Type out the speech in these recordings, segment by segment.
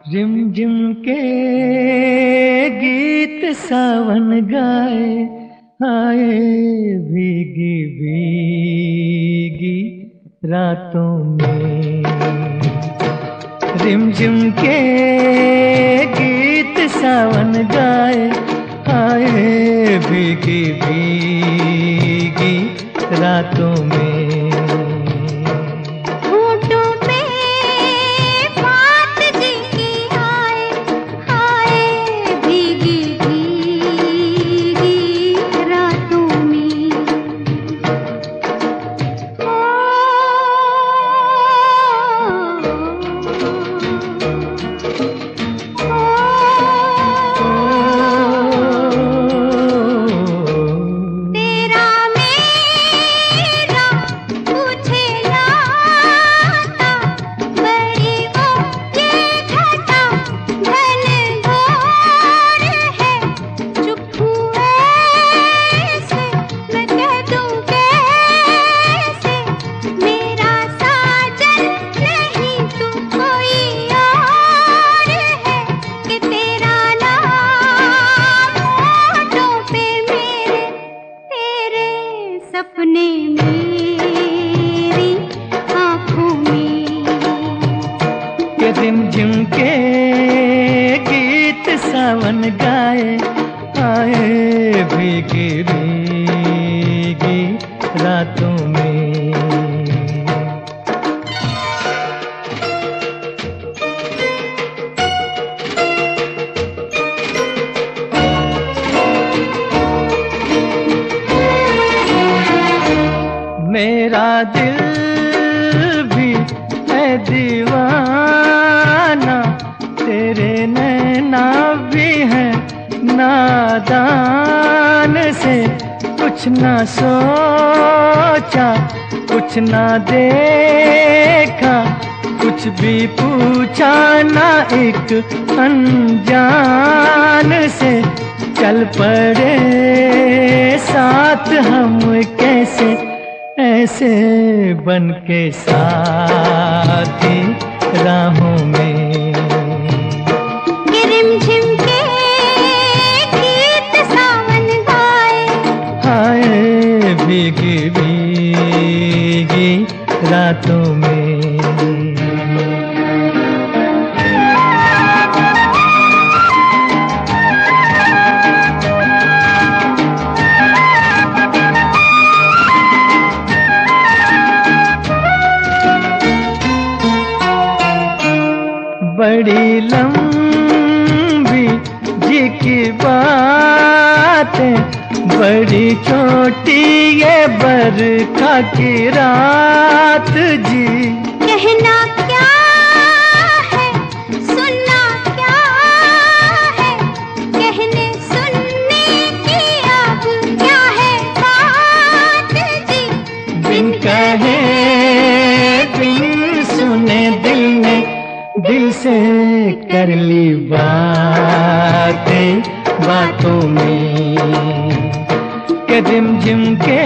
रिमझिम के गीत सावन गाए, आए भीगी भीगी रातों में। रिमझिम के गीत सावन गाए, आए भीगी भीगी रातों में। सपने मेरी आँखों में के रिमझिम के गीत सावन गाए, आए भीगी भीगी रातों में। मेरा दिल भी है दीवाना, तेरे नैना भी है नादान से। कुछ ना सोचा, कुछ ना देखा, कुछ भी पूछा ना एक अनजान से। चल पड़े साथ हम कैसे, ऐसे बन के साथी राहों में। रिमझिम के गीत सावन गाए, आए भीगी भीगी रातों में। बड़ी लंबी जी की बातें, बड़ी छोटी ये बरखा की रात जी। कहना क्या है, सुनना क्या है, कहने सुनने की अब क्या है बात जी। बिन कहे बिन सुने दिल ने दिल से कर ली बातें बातों में। के रिमझिम के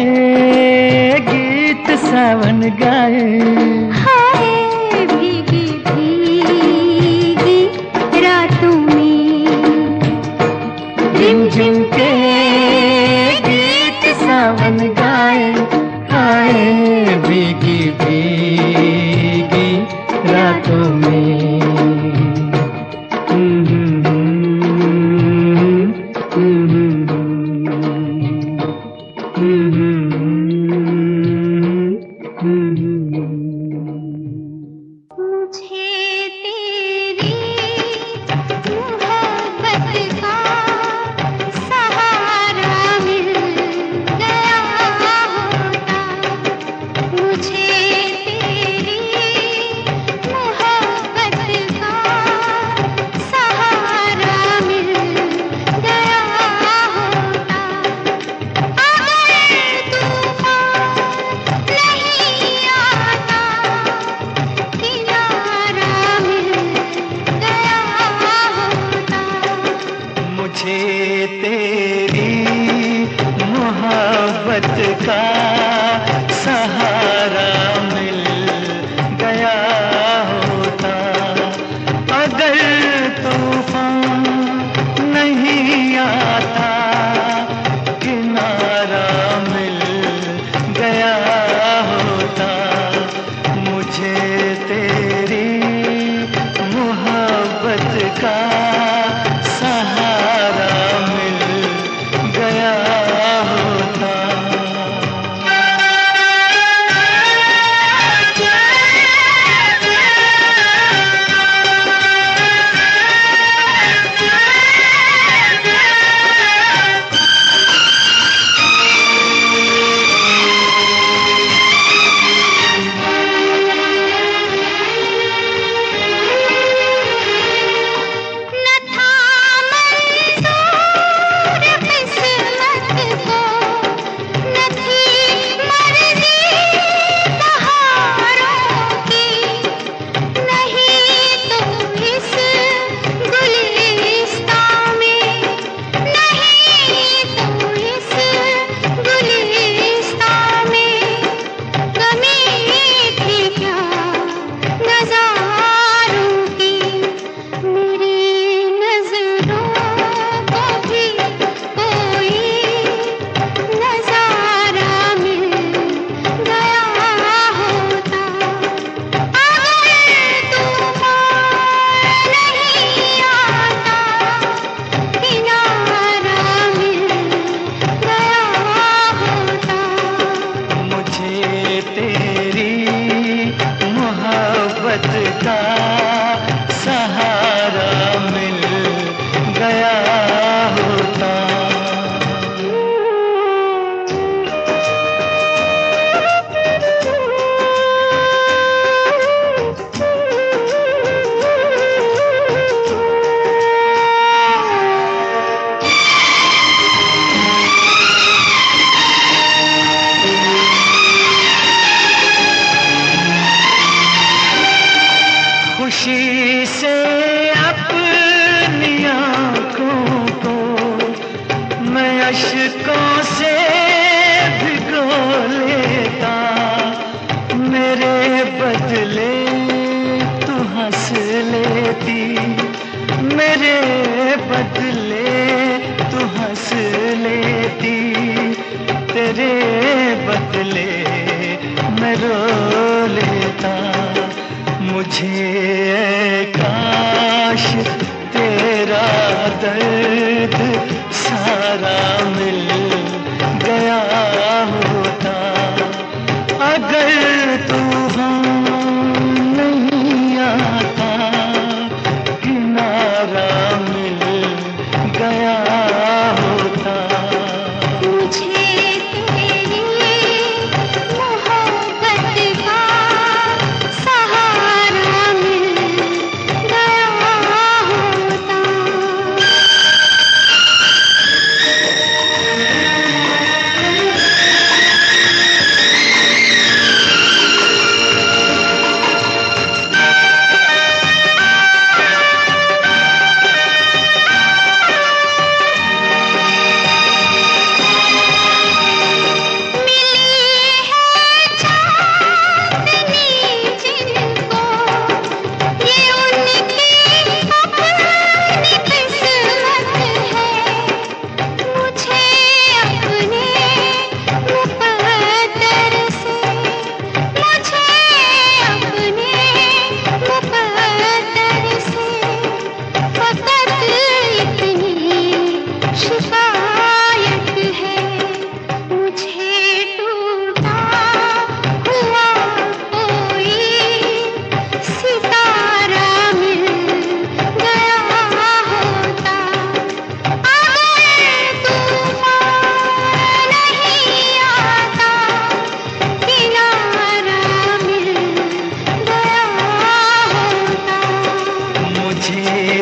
गीत सावन गाए, हाय भीगी भीगी रातों में। रिमझिम के गीत सावन गाए, आए भीगी भीगी रातों में। मुझे तूफान नहीं आता, किनारा मिल गया होता, मुझे तेरी मोहब्बत का सहारा मिल गया होता। का सहारा मिल गया होता। खुशी से अपनी आँखों को मैं अश्कों से भिगो लेता, मेरे बदले तू हंस लेती, मेरे बदले तू हंस लेती, तेरे बदले मैं रो लेता। मुझे काश तेरा दर्द सारा मिल गया होता, अगर तू नहीं आता, किनारा मिल गया होता।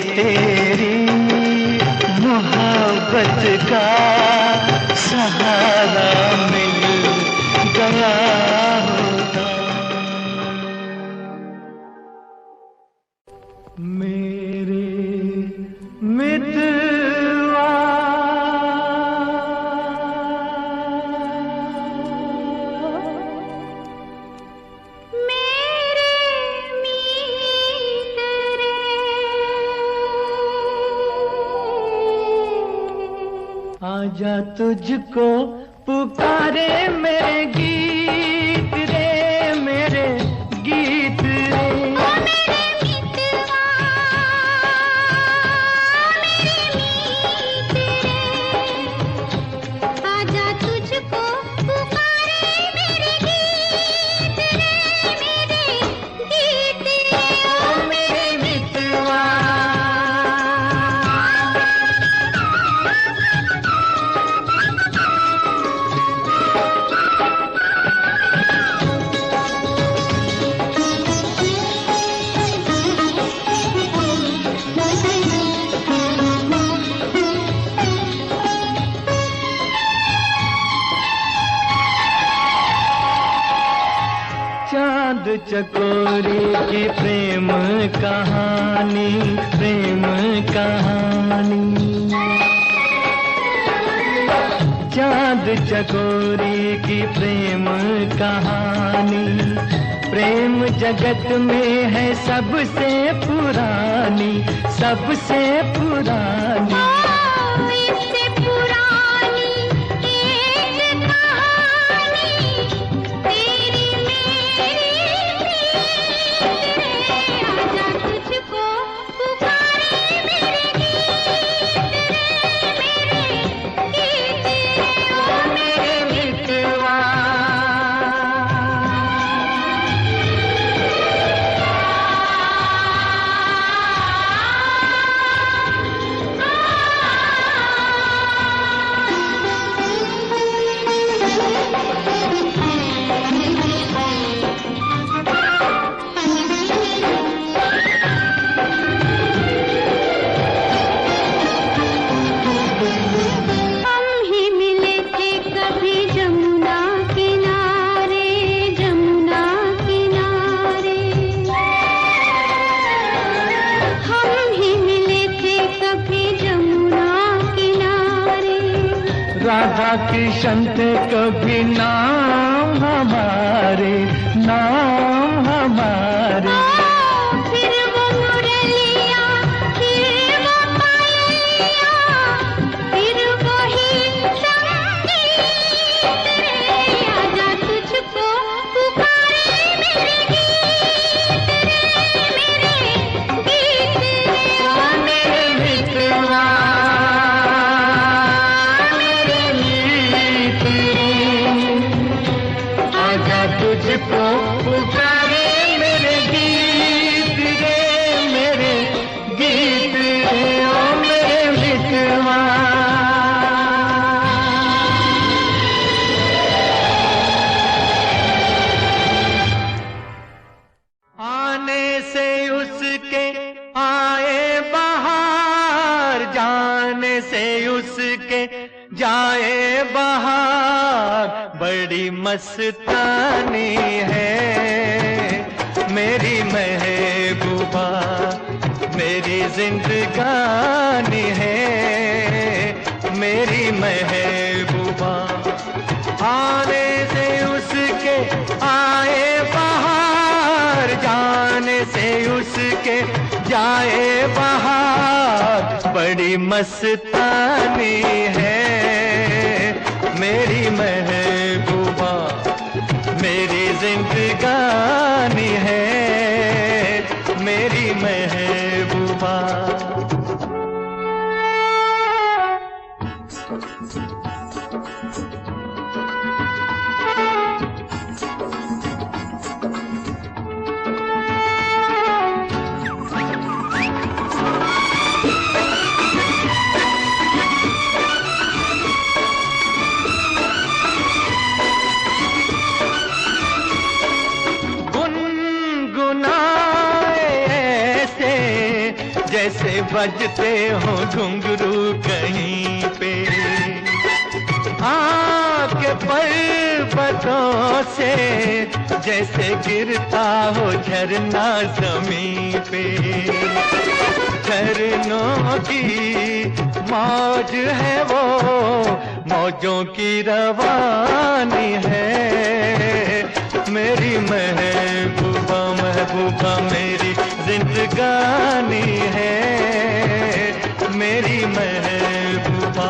तेरी मोहब्बत का सहारा मिल गया होता। मेरे मितवा आजा तुझको पुकारे मेरे गीत रे, मेरे गीत रे। ओ मेरे मितवा, मेरे मीत रे, आजा तुझको पुकारे मेरे गीत रे, मेरे गीत रे। ओ मेरे मितवा। चांद चकोरी की प्रेम कहानी, प्रेम कहानी। चांद चकोरी की प्रेम कहानी, प्रेम जगत में है सबसे पुरानी, सबसे पुरानी। इससे पुरानी एक कहानी, तेरी मेरी प्रीत रे, आजा तुझको पुकारे मेरे गीत रे, मेरे गीत रे। ओ मेरे मितवा। हम ही मिले थे कभी जमुना किनारे, जमुना किनारे। हम ही मिले थे कभी जमुना किनारे। राधा कृष्ण थे कभी नाम हमारे, नाम हमारे। फिर वो मुरलिया, फिर वो पायलिया, फिर वही संगीत रे, आजा तुझको पुकारे मेरे गीत रे, मेरे गीत रे। ओ मेरे मितवा, मेरे मीत रे, आजा तुझको पुकारे मेरे गीत रे, मेरे गीत रे। ओ मेरे मितवा। आने से उसके आए बहार, जाने से उसके जाए बहार। बड़ी मस्तानी है मेरी महबूबा, मेरी जिंदगानी है मेरी महबूबा। आने से उसके आए बहार, जाने से उसके जाए बहार। बड़ी मस्तानी है मेरी महबूबा, मेरी जिंदगानी है मेरी महबूबा। जैसे बजते हो घुंघरू कहीं पे, आके पर्वतों से जैसे गिरता हो झरना जमीन पे। झरनों की मौज है वो, मौजों की रवानी है मेरी महबूबा। महबूबा मेरी जिंदगानी है मेरी महबूबा।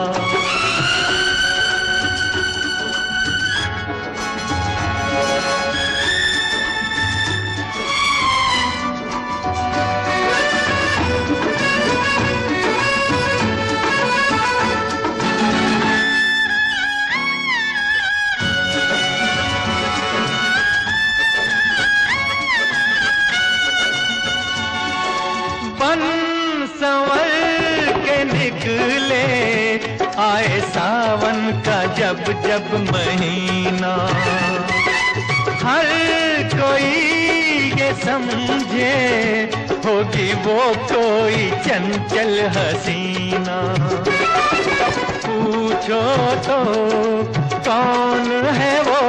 संवर के निकले, आए सावन का जब जब महीना। हर कोई ये समझे होगी वो कोई चंचल हसीना। पूछो तो कौन है वो,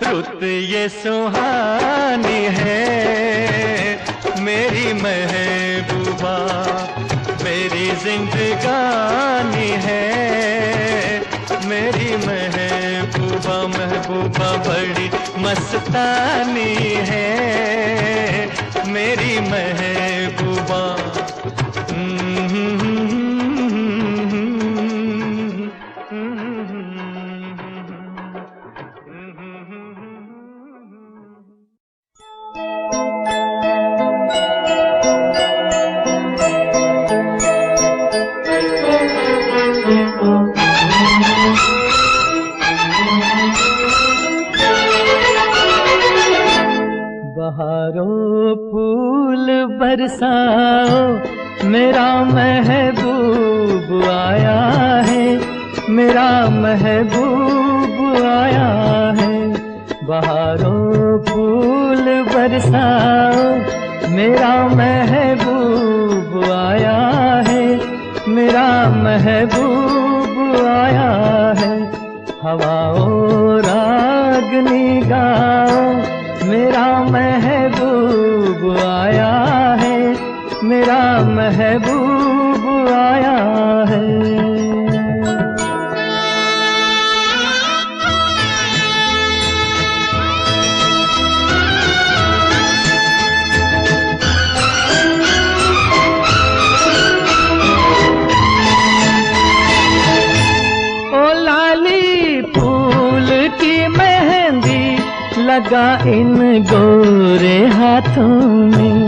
रुत ये सुहानी है। मेरी महबूबा मेरी जिंदगानी है। मेरी महबूबा महबूबा बड़ी मस्तानी है। मेरी महबूबा बहारों फूल बरसाओ, मेरा महबूब आया है। मेरा महबूब आया है। बहारों फूल बरसाओ, मेरा महबूब आया है। मेरा महबूब आया है। हवाओं रागनी गाओ, मेरा महबूब आया है। मेरा महबूब आया है। ओ लाली फूल की मेहंदी लगा इन गोरे हाथों में।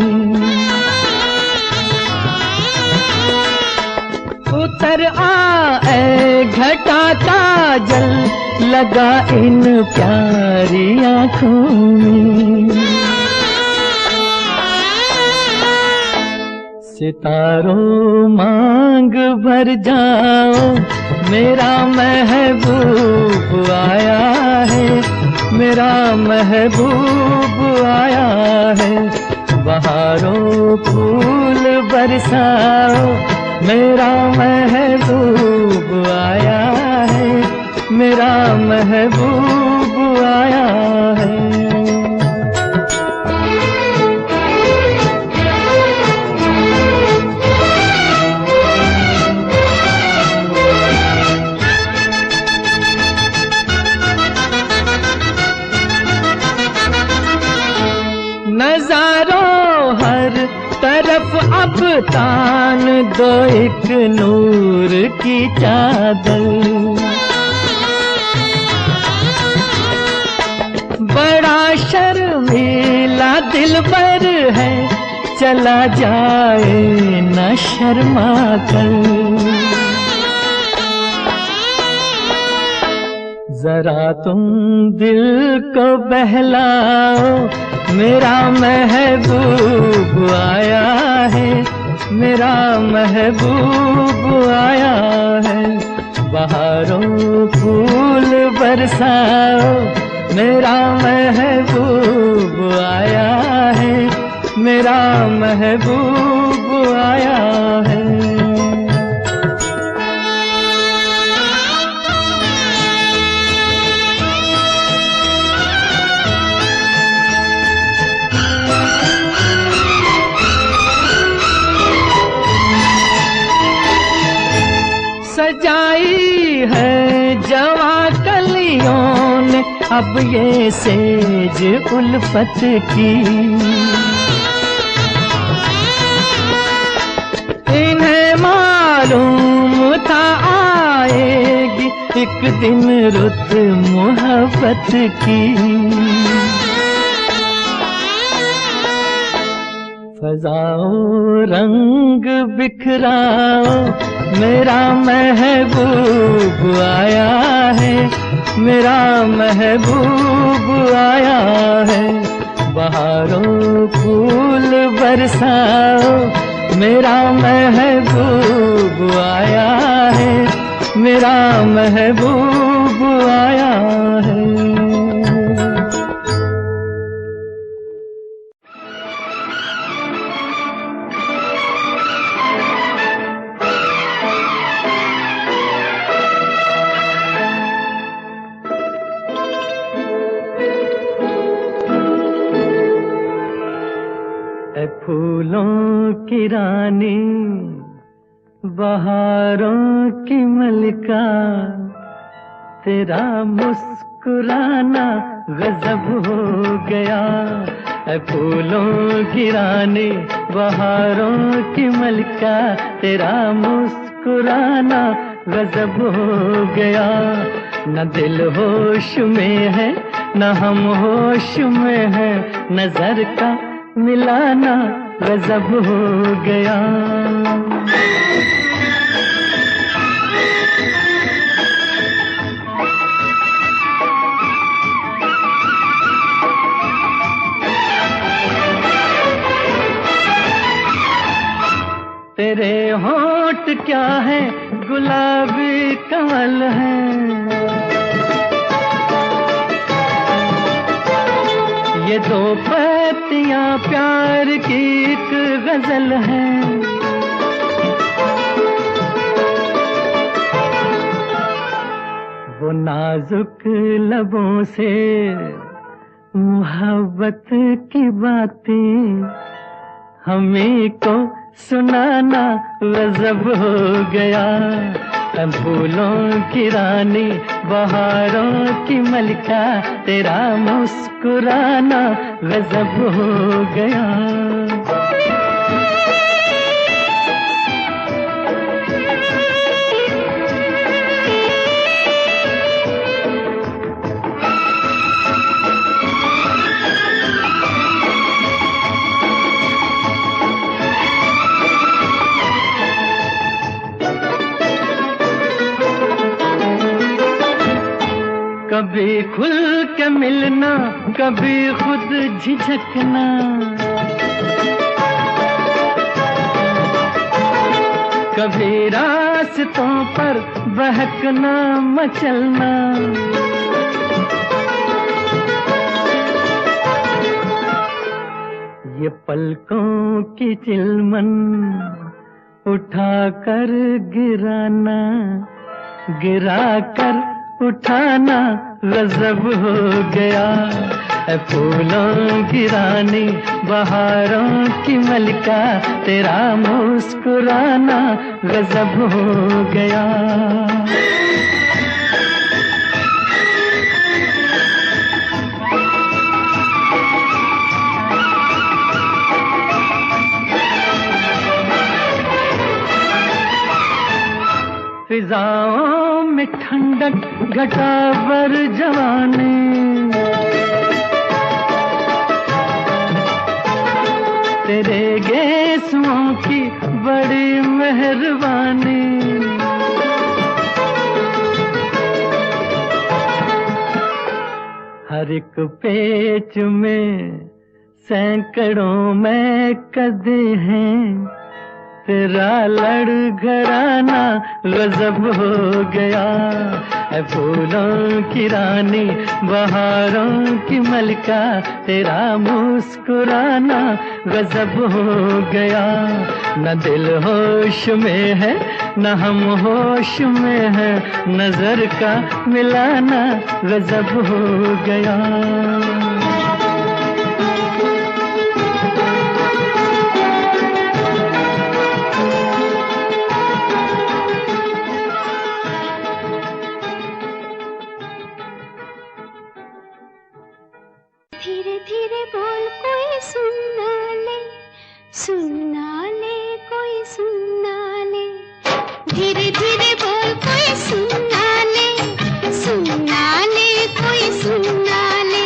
उतर आए घटा का जल लगा इन प्यारी आँखों में। सितारों मांग भर जाओ, मेरा महबूब आया है। मेरा महबूब आया है। बहारों फूल बरसाओ, मेरा महबूब आया है। मेरा महबूब आया है। नजारों हर तरफ अब तान दो एक नूर की चादर। बड़ा शर्मीला दिलबर है, चला जाए न शर्मा कर। जरा तुम दिल को बहलाओ, मेरा महबूब आया है। मेरा महबूब आया है। बहारों फूल बरसाओ, मेरा महबूब आया है। मेरा महबूब आया है। सजाई है जवा कलियों ने अब ये सेज उल्फत की। इन्हें मालूम था आएगी एक दिन रुत मोहब्बत की। फजाओं रंग बिखराओ, मेरा महबूब आया है। मेरा महबूब आया है। बहारों फूल बरसाओ, मेरा महबूब आया है, मेरा महबूब आया है। फूलों की रानी, बहारों की मलिका, तेरा मुस्कुराना गजब हो गया। फूलों की रानी, बहारों की मलिका, तेरा मुस्कुराना गजब हो गया। न दिल होश में है, न हम होश में है, नजर का मिलाना गजब हो गया। तेरे होंठ क्या है, गुलाबी कमल है, ये दो पत्तियां प्यार की एक गजल है। वो नाजुक लबों से मोहब्बत की बातें हमें को सुनाना गजब हो गया। फूलों की रानी, बहारों की मलिका, तेरा मुस्कुराना गजब हो गया। कभी खुल के मिलना, कभी खुद झिझकना, कभी रास्तों पर बहकना मचलना। ये पलकों की चिलमन उठा कर गिराना, गिरा कर उठाना गजब हो गया। फूलों की रानी, बहारों की मलिका, तेरा मुस्कुराना गजब हो गया। फिजाओं में ठंडक, घटा पर जवानी, तेरे गेसुओं की बड़ी मेहरबानी। हर एक पेच में सैकड़ों में कदे हैं, तेरा लड़खड़ाना गजब हो गया। फूलों की रानी, बहारों की मलिका, तेरा मुस्कुराना गजब हो गया। न दिल होश में है, न हम होश में है, नजर का मिलाना गजब हो गया। धीरे धीरे बोल, कोई सुनना ले, सुनना ले, कोई सुनना ले। धीरे धीरे बोल, कोई सुनना ले, सुनना ले, कोई सुनना ले।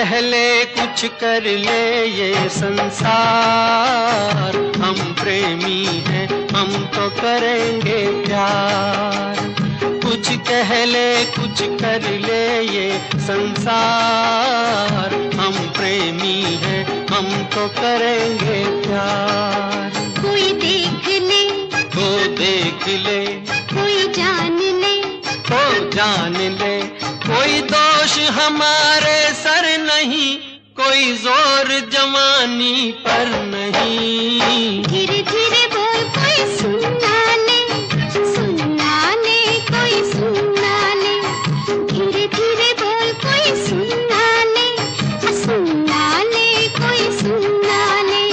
कह ले कुछ कर ले ये संसार, हम प्रेमी हैं हम तो करेंगे प्यार। कुछ कह ले कुछ कर ले ये संसार, हम प्रेमी हैं हम तो करेंगे प्यार। कोई देख ले वो देख ले, कोई जान ले वो जान ले, कोई दोष हमारे सर नहीं, कोई जोर जवानी पर नहीं। धीरे धीरे बोल कोई सुनना ले, सुनना ले कोई सुनना ले। धीरे धीरे बोल कोई सुनना ले, सुनना ले कोई सुनना ले।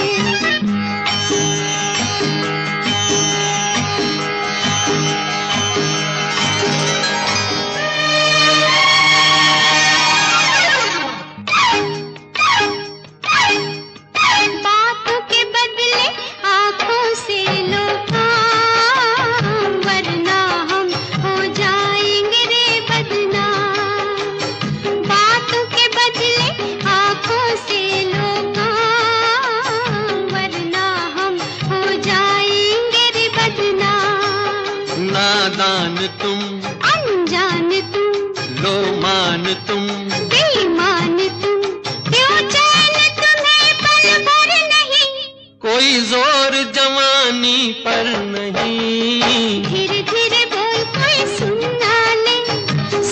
बातों के बदले आँखों से लो काम, वरना हम हो जाएंगे रे बदनाम। बातों के बदले आँखों से लो काम, वरना हम हो जाएंगे रे बदनाम। नादान तुम, अनजान तुम, लो मान तुम, बेईमान तुम, क्यों चैन तुम्हें पल भर नहीं। कोई जोर जवानी पर नहीं। धीरे धीरे बोल कोई सुनना ले,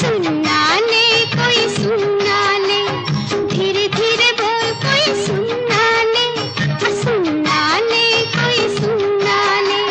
सुनना ले कोई सुनना ले। धीरे धीरे बोल कोई सुनना ले, सुनना ले कोई सुनना ले।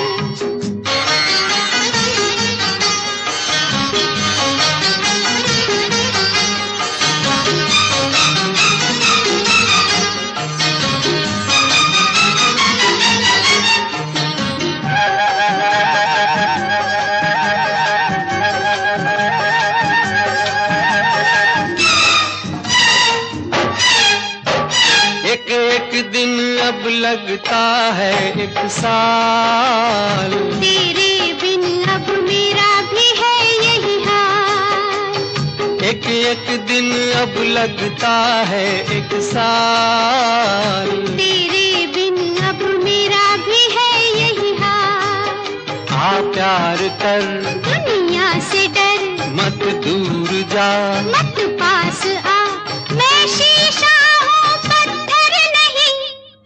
एक एक दिन अब लगता है एक साल, तेरे बिन अब मेरा भी है यही हाल। एक एक दिन अब लगता है एक साल। तेरे बिन अब मेरा भी है यही हाल। आ प्यार कर दुनिया से डर, मत दूर जा, मत पास आ, मैं शीशा हूँ पत्थर नहीं।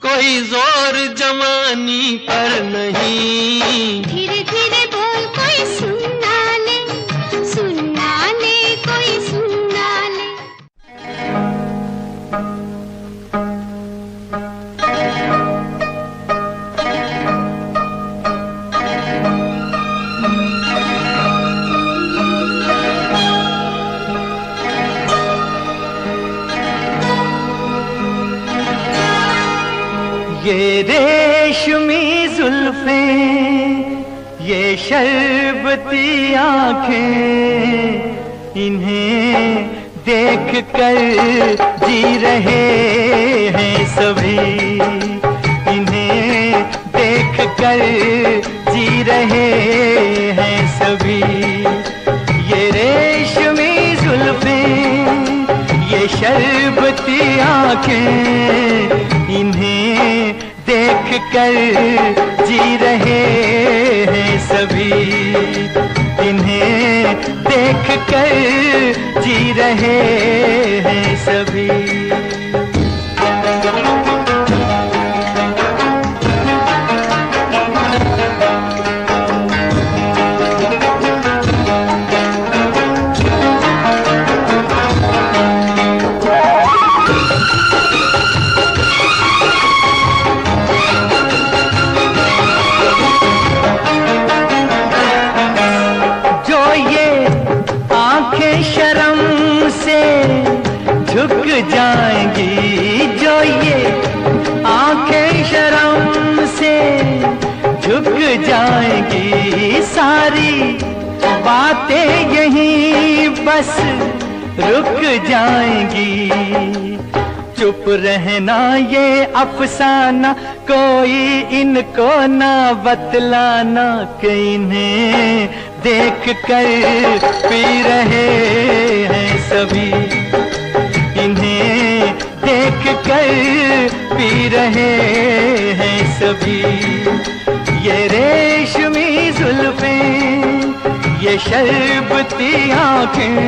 कोई जोर जवानी पर नहीं। धीरे धीरे बोल कोई सुनना ले, सुनना ले कोई सुनना ले। ये रेशमी जुल्फें, ये शरबती आँखें, इन्हें देख कर जी रहे हैं सभी। इन्हें देख कर जी रहे हैं सभी। ये रेशमी जुल्फें, ये शरबती आँखें, इन्हें देख कर जी रहे हैं सभी। इन्हें देख कर जी रहे हैं सभी। झुक जाएंगी, जो ये आंखें शर्म से झुक जाएंगी, सारी बातें यहीं बस रुक जाएंगी। चुप रहना ये अफसाना, कोई इनको ना बतलाना, कि इन्हें देख कर पी रहे हैं सभी। इन्हें कर पी रहे हैं सभी। ये रेशमी जुल्फें, ये शरबती आंखें,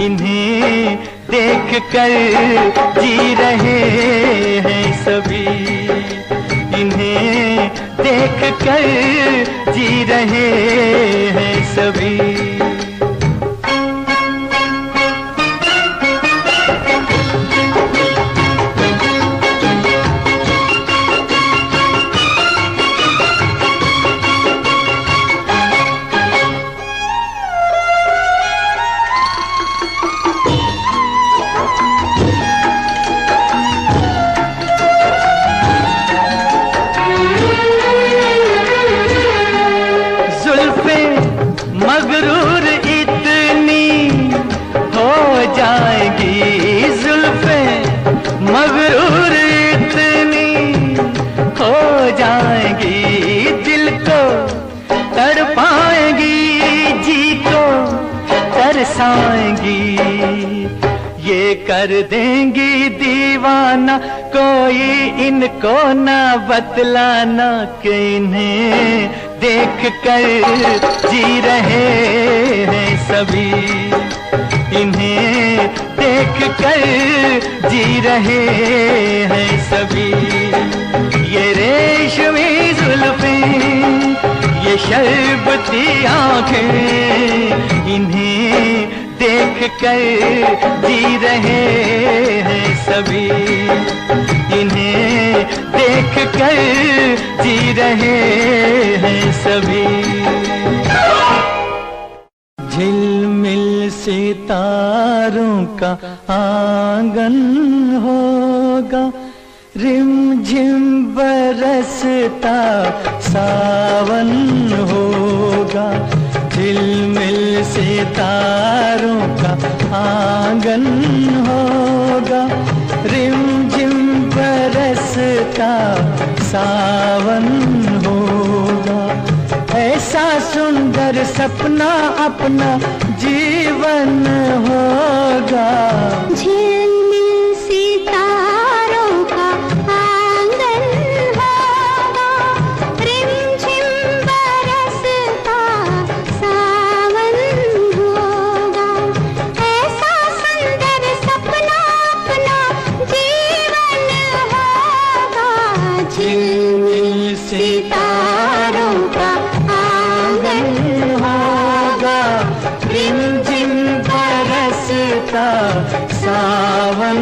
इन्हें देख कर जी रहे हैं सभी। इन्हें देख कर जी रहे हैं सभी। मगरूर इतनी हो जाएगी, जुल्फें मगरूर इतनी हो जाएगी, दिल को तड़पाएंगी, जी को तरसाएंगी। ये कर देंगी दीवाना, कोई इनको ना बतलाना कि इन्हें देख कर जी रहे हैं सभी। इन्हें देख कर जी रहे हैं सभी। ये रेशमी जुल्फें, ये शरबती आंखें, इन्हें देख कर जी रहे हैं सभी। इन्हें देख कर जी रहे हैं सभी। झिलमिल सितारों का आंगन होगा, रिमझिम बरसता सावन होगा। झिलमिल सितारों का आंगन होगा, रिमझिम बरसता सावन होगा। ऐसा सुंदर सपना अपना जीवन होगा। झिलमिल सितारों का आंगन होगा, रिमझिम बरसता सावन होगा। ऐसा सुंदर सपना अपना जीवन होगा। झिलमिल सितारों का आंगन होगा, रिमझिम बरसता सावन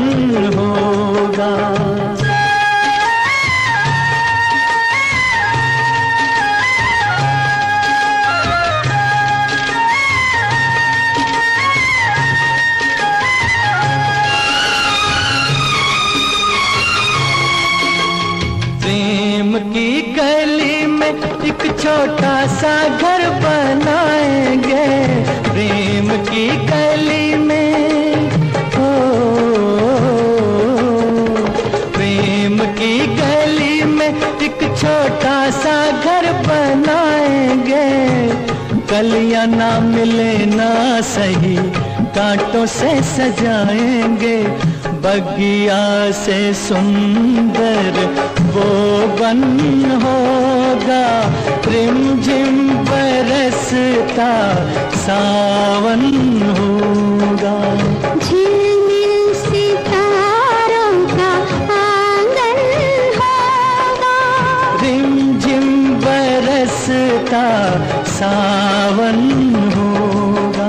होगा। प्रेम की गली में एक छोटा सा घर बनाएंगे। प्रेम की गली में, ओ, प्रेम की गली में एक छोटा सा घर बनाएंगे। कलियां ना मिले ना सही, कांटों से सजाएंगे। बगिया से सुंदर वो बन होगा, रिमझिम बरसता सावन होगा। झिलमिल सितारों का आंगन होगा, रिमझिम बरसता सावन होगा।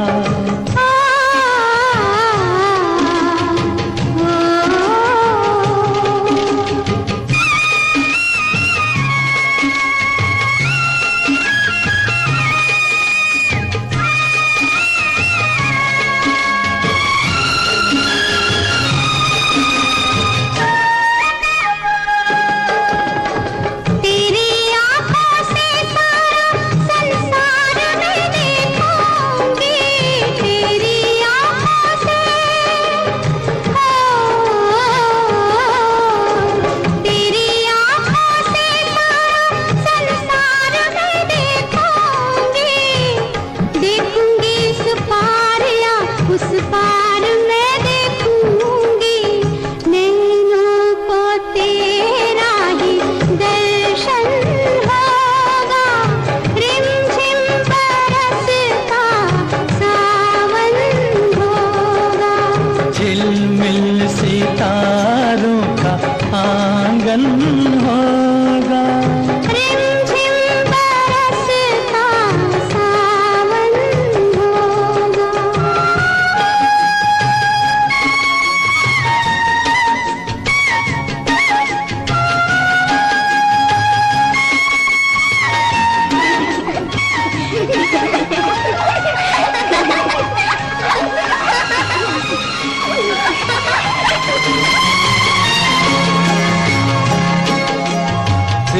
तेरी आंखों से सारा संसार मैं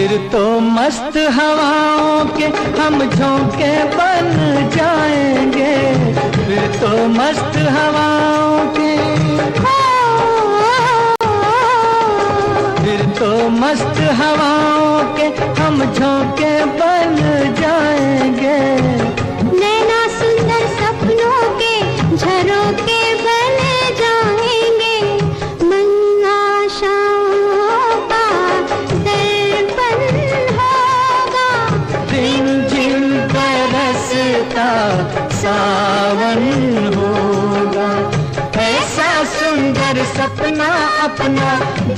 फिर तो मस्त हवाओं के हम झोंके बन जाएंगे, फिर तो मस्त हवाओं के, फिर तो मस्त हवाओं के हम झोंके बन जाएंगे। नैना सुंदर सपनों के झरोखे बन जाएंगे, मन आशाओं का दर्पण होगा, रिमझिम बरसता सावन होगा। ऐसा सुंदर सपना अपना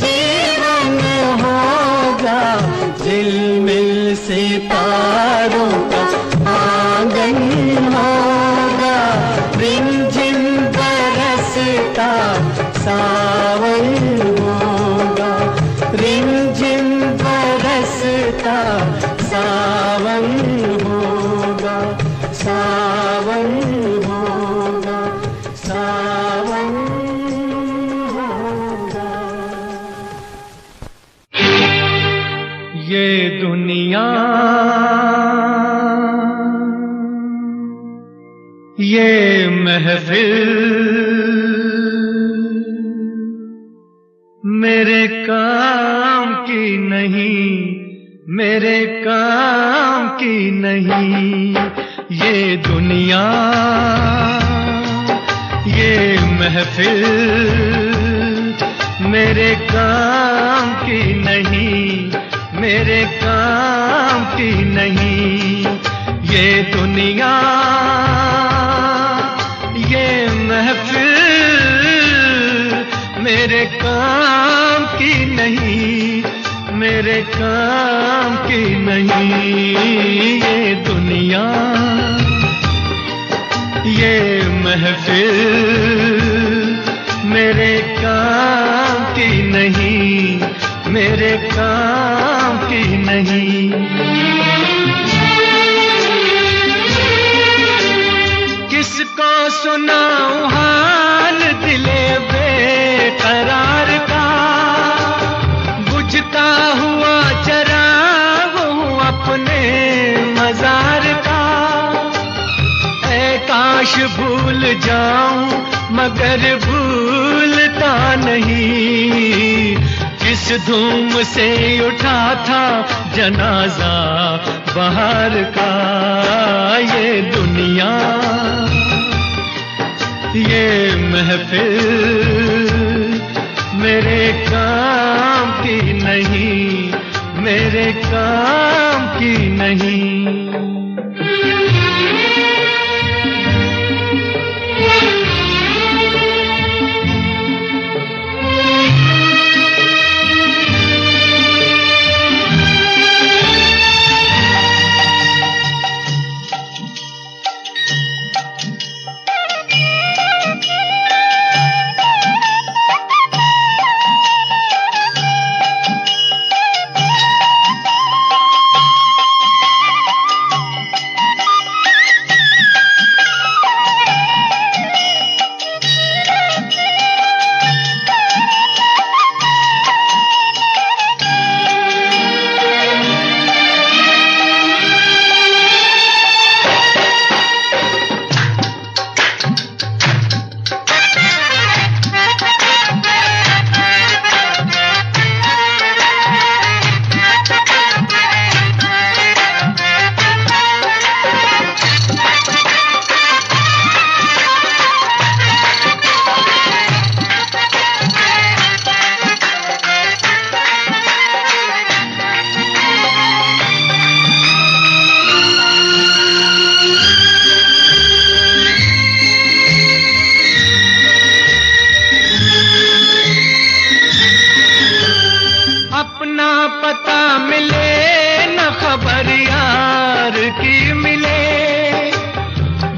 जीवन होगा, झिलमिल सितारों का आंगन होगा, रिमझिम बरसता सावन होगा, रिमझिम बरसता सावन होगा, सावन होगा, सावन होगा। ये दुनिया, ये महफिल मेरे काम की नहीं, मेरे काम की नहीं। ये दुनिया, ये महफिल मेरे काम की नहीं, मेरे काम की नहीं। ये दुनिया, ये महफिल मेरे काम की नहीं, मेरे काम की नहीं। ये दुनिया, ये महफिल मेरे काम की नहीं, मेरे काम की नहीं। किसको सुनाऊं हाल दिले बेकरार का, बुझता हुआ चराग हूँ अपने मजार का। ऐ काश भूल जाऊं मगर भूलता नहीं, किस धूम से उठा था जनाजा बहार का। ये दुनिया, ये महफिल मेरे काम की नहीं, मेरे काम की नहीं।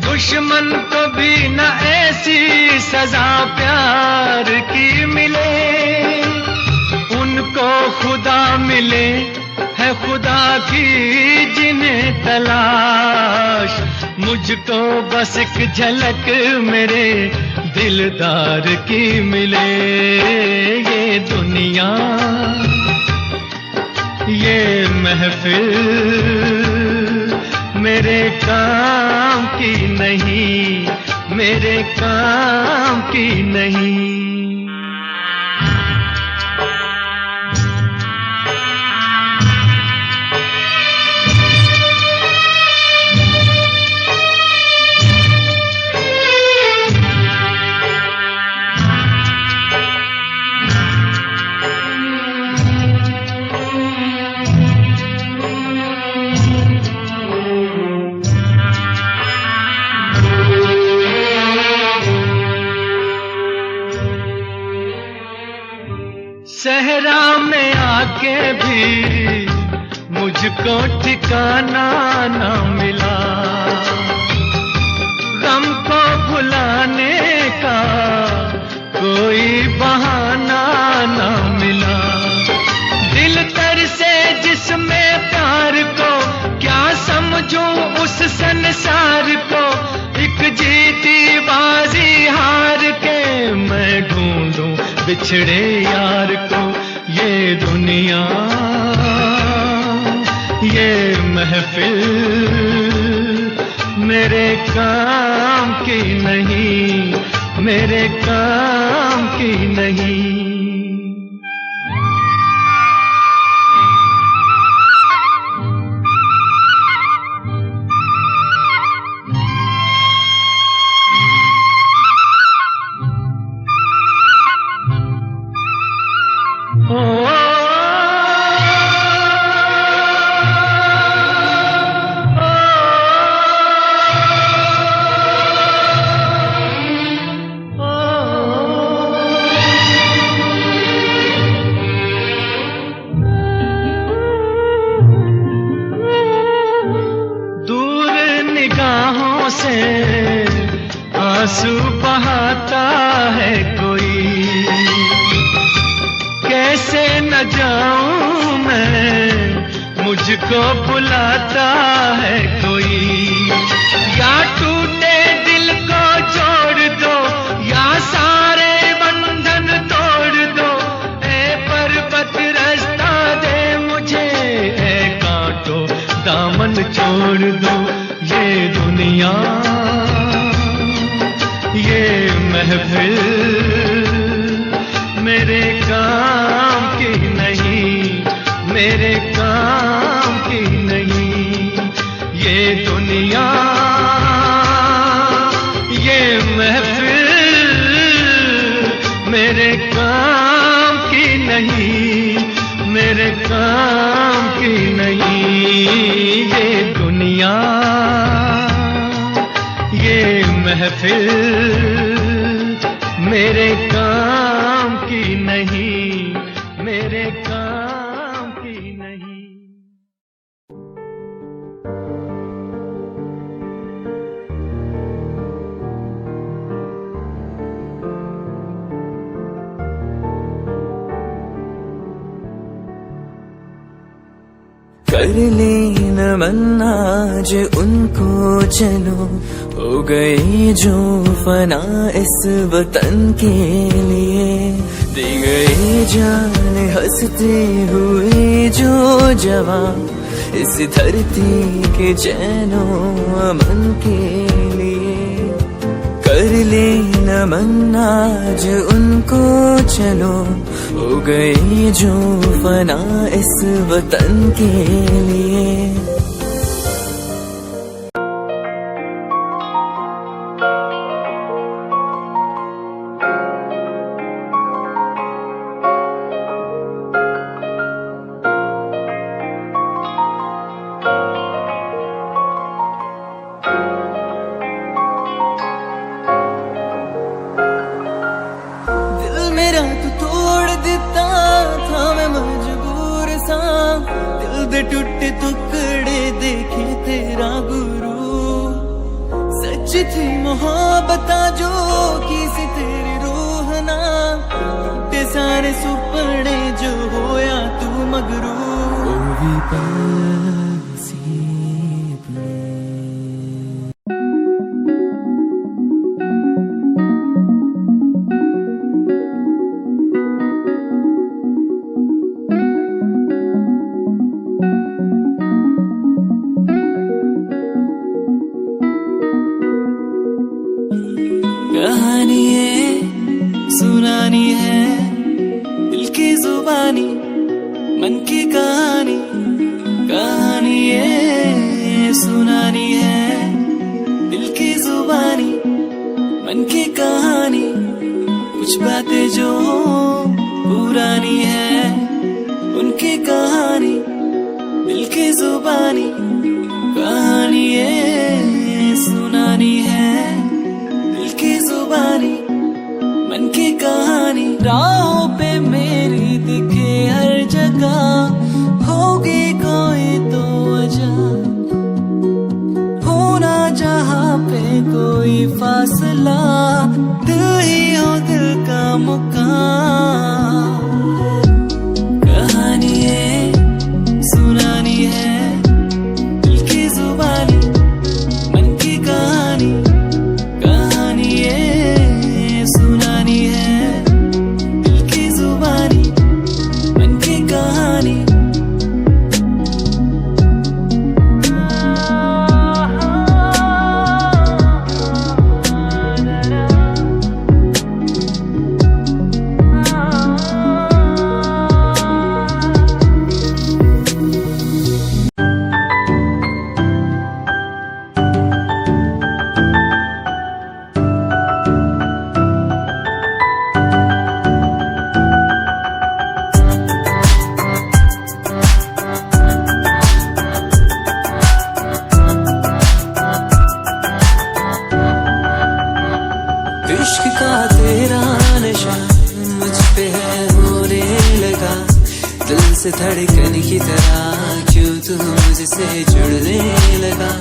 दुश्मन को भी न ऐसी सजा प्यार की मिले, उनको खुदा मिले है खुदा की जिन्हें तलाश, मुझको बस एक झलक मेरे दिलदार की मिले। ये दुनिया, ये महफिल मेरे काम की नहीं, मेरे काम की नहीं। सहरा में आके भी मुझको ठिकाना ना मिला, गम को भुलाने का कोई बहाना ना मिला। दिल तर से जिसमें प्यार को क्या समझूं उस संसार को, एक जीती बाजी हार के मैं ढूंढूं बिछड़े यार को। ये दुनिया ये महफिल मेरे काम की नहीं, मेरे काम की नहीं। आंसू बहाता है कोई, कैसे न जाऊं मैं, मुझको बुलाता है कोई। या टूटे दिल को जोड़ दो, या सारे बंधन तोड़ दो। ए पर्वत रास्ता दे मुझे, ए कांटो दामन छोड़ दो। ये दुनिया ये महफिल मेरे काम की नहीं, मेरे काम की नहीं। ये दुनिया ये महफिल मेरे काम की नहीं, मेरे काम की नहीं। ये दुनिया ये महफिल मेरे काम की नहीं, मेरे काम की नहीं। कर लेना मन आज उनको, चलो हो गए जो फना इस वतन के लिए। दी गई जान हंसते हुए जो जवान, इस धरती के चैनो अमन के लिए। कर लेना मन आज उनको, चलो हो गए जो फना इस वतन के लिए। टूटे टुकड़े देखे तेरा गुरु, सच थी मोहब्बत जो की सी तेरी रूह ना। टूटे सारे सुपने जो होया तू मगरू। ओ भी कहानी ये सुनानी है, दिल की जुबानी मन की कहानी। कहानी ये सुनानी है, दिल की जुबानी मन की कहानी। कुछ बातें जो पुरानी है, उनकी कहानी दिल की जुबानी। कहानी ये सुनानी है, दिल की जुबानी मन की कहानी। राहों पे मेरी दिखे हर जगह होगी कोई तो वजह, होना जहाँ पे कोई फासला, दिल ही हो दिल का मुकाम। कहानी ये सुनानी है, दिल की जुबानी मन की कहानी। कहानी ये सुनानी है, दिल की जुबानी मन की कहानी। इश्क का तेरा नशा मुझ पे है होने लगा, दिल से धड़कन की तरह क्यों तू मुझसे जुड़ने लगा।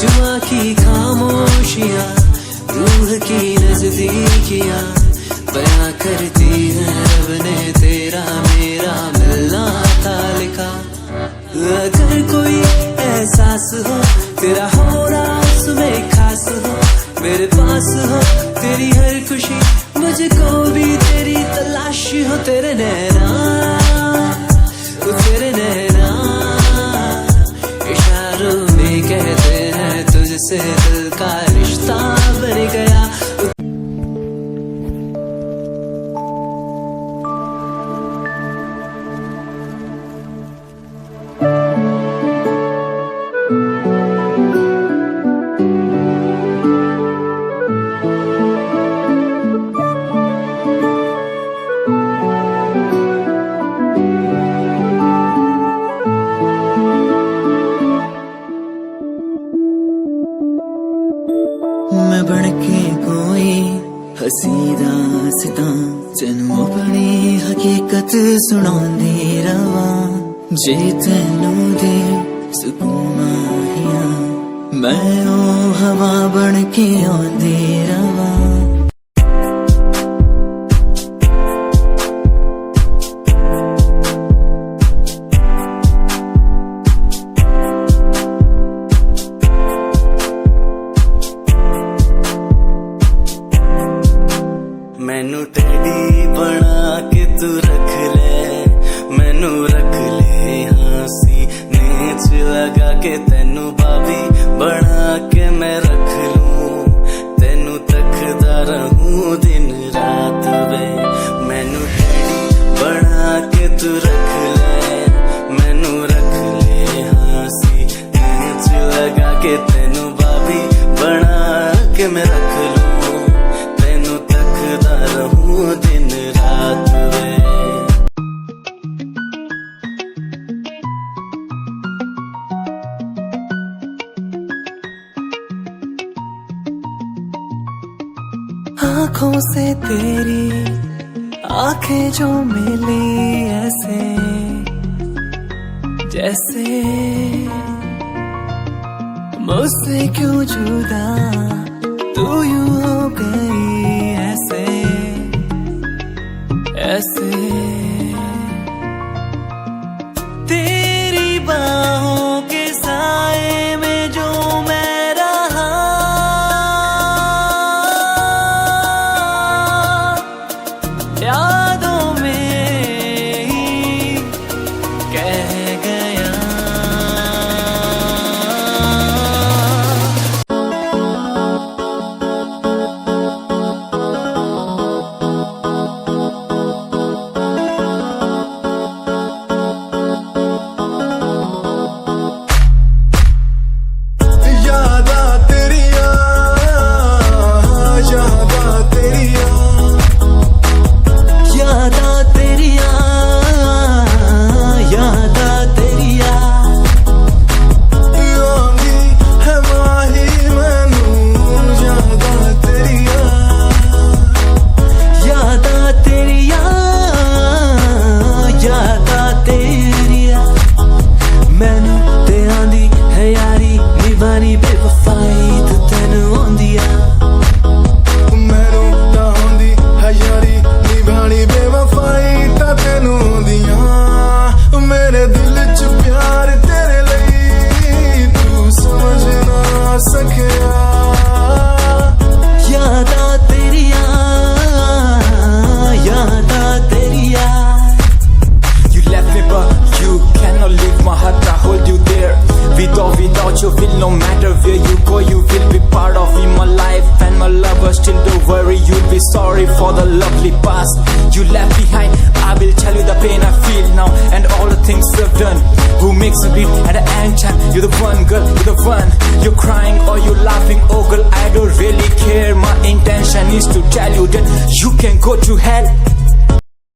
जुआ की खामोशियाँ रूह की नजदीकियाँ बयां करती है, रब ने तेरा मेरा मिलना था लिखा। अगर कोई एहसास हो तेरा होना उसमें खास हो, मेरे पास हो तेरी हर खुशी, मुझको भी तेरी तलाश हो। तेरे नैना तेरे नैना इशारों में कहते हैं तुझसे दिल का रिश्ता बन गया। मैं बनके कोई हसी दास्तां तेनू अपनी हकीकत सुनांदी रवां। जे तेनू दे सुकून माहिया, मैं ओ हवा बनके आंदी रवां। मैनू टेडी बना के तू रख ले, मैनू रख ले हंसी नीच लगा के, तेनू भाभी बना के मैं रख लूं, तेनू तकदा रहूं दिन रात वे। मैनू टेडी बना के तू रख ले, मैनू रख ले हंसी नीच लगा के, तेनू भाभी बना के मैं रख लूं, रहूं दिन रात वे। आँखों से तेरी आंखें जो मिली ऐसे जैसे मुझसे क्यों जुदा तू यूं हो गई ऐसे ऐसे। तेरी बाहों के साए में जो मैं रहा, यादों में ही कह गया। past you left behind. I will tell you the pain I feel now and all the things I've done. Who makes me bleed at the end time? You're the one, girl, you're the one. You're crying or you're laughing, oh girl, I don't really care. My intention is to tell you that you can go to hell.